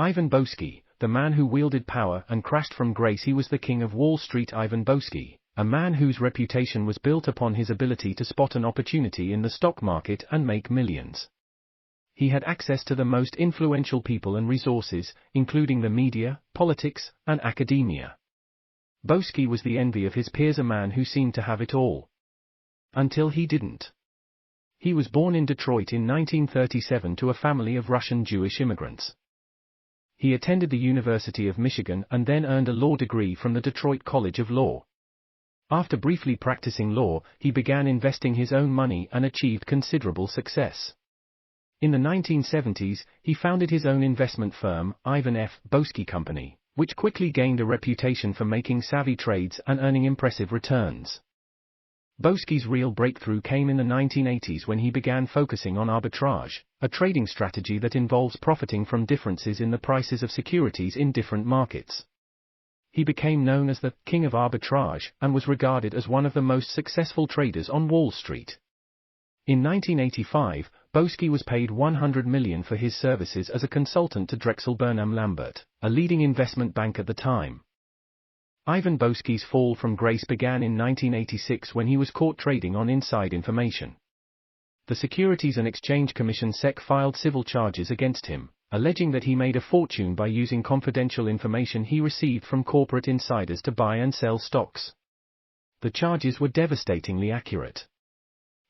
Ivan Boesky, the man who wielded power and crashed from grace. He was the king of Wall Street. Ivan Boesky, a man whose reputation was built upon his ability to spot an opportunity in the stock market and make millions. He had access to the most influential people and resources, including the media, politics, and academia. Boesky was the envy of his peers, a man who seemed to have it all. Until he didn't. He was born in Detroit in 1937 to a family of Russian Jewish immigrants. He attended the University of Michigan and then earned a law degree from the Detroit College of Law. After briefly practicing law, he began investing his own money and achieved considerable success. In the 1970s, he founded his own investment firm, Ivan F. Boesky Company, which quickly gained a reputation for making savvy trades and earning impressive returns. Boesky's real breakthrough came in the 1980s when he began focusing on arbitrage, a trading strategy that involves profiting from differences in the prices of securities in different markets. He became known as the king of arbitrage and was regarded as one of the most successful traders on Wall Street. In 1985, Boesky was paid $100 million for his services as a consultant to Drexel Burnham Lambert, a leading investment bank at the time. Ivan Boesky's fall from grace began in 1986 when he was caught trading on inside information. The Securities and Exchange Commission (SEC) filed civil charges against him, alleging that he made a fortune by using confidential information he received from corporate insiders to buy and sell stocks. The charges were devastatingly accurate.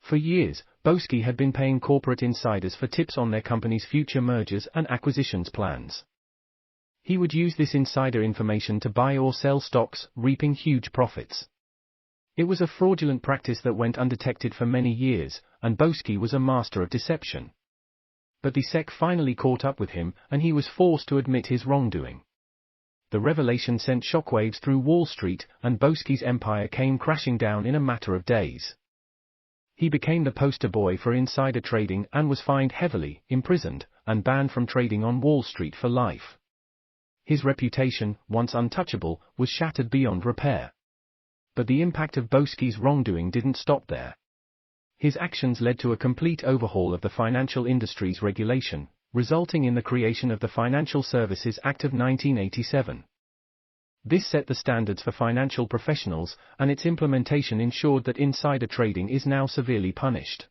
For years, Boesky had been paying corporate insiders for tips on their company's future mergers and acquisitions plans. He would use this insider information to buy or sell stocks, reaping huge profits. It was a fraudulent practice that went undetected for many years, and Boesky was a master of deception. But the SEC finally caught up with him, and he was forced to admit his wrongdoing. The revelation sent shockwaves through Wall Street, and Boesky's empire came crashing down in a matter of days. He became the poster boy for insider trading and was fined heavily, imprisoned, and banned from trading on Wall Street for life. His reputation, once untouchable, was shattered beyond repair. But the impact of Boesky's wrongdoing didn't stop there. His actions led to a complete overhaul of the financial industry's regulation, resulting in the creation of the Financial Services Act of 1987. This set the standards for financial professionals, and its implementation ensured that insider trading is now severely punished.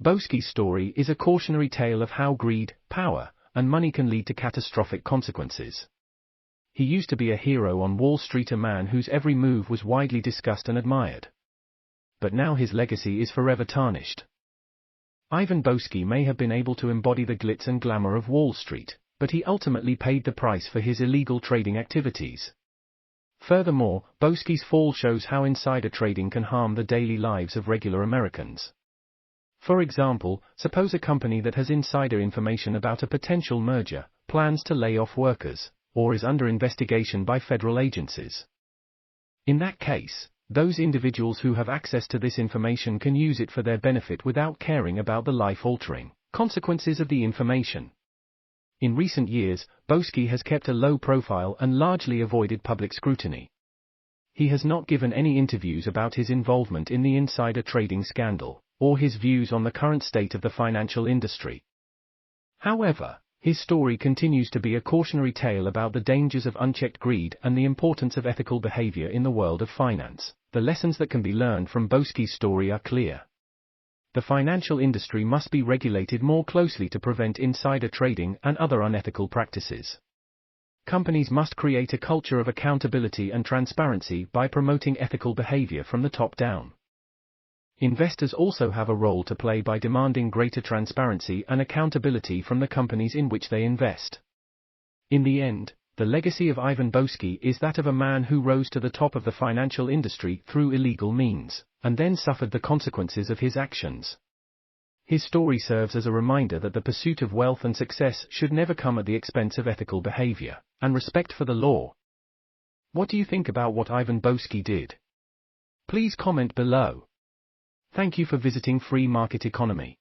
Boesky's story is a cautionary tale of how greed, power, and money can lead to catastrophic consequences. He used to be a hero on Wall Street, a man whose every move was widely discussed and admired. But now his legacy is forever tarnished. Ivan Boesky may have been able to embody the glitz and glamour of Wall Street, but he ultimately paid the price for his illegal trading activities. Furthermore, Boesky's fall shows how insider trading can harm the daily lives of regular Americans. For example, suppose a company that has insider information about a potential merger, plans to lay off workers, or is under investigation by federal agencies. In that case, those individuals who have access to this information can use it for their benefit without caring about the life-altering consequences of the information. In recent years, Boesky has kept a low profile and largely avoided public scrutiny. He has not given any interviews about his involvement in the insider trading scandal, or his views on the current state of the financial industry. However, his story continues to be a cautionary tale about the dangers of unchecked greed and the importance of ethical behavior in the world of finance. The lessons that can be learned from Boesky's story are clear. The financial industry must be regulated more closely to prevent insider trading and other unethical practices. Companies must create a culture of accountability and transparency by promoting ethical behavior from the top down. Investors also have a role to play by demanding greater transparency and accountability from the companies in which they invest. In the end, the legacy of Ivan Boesky is that of a man who rose to the top of the financial industry through illegal means, and then suffered the consequences of his actions. His story serves as a reminder that the pursuit of wealth and success should never come at the expense of ethical behavior and respect for the law. What do you think about what Ivan Boesky did? Please comment below. Thank you for visiting Free Market Economy.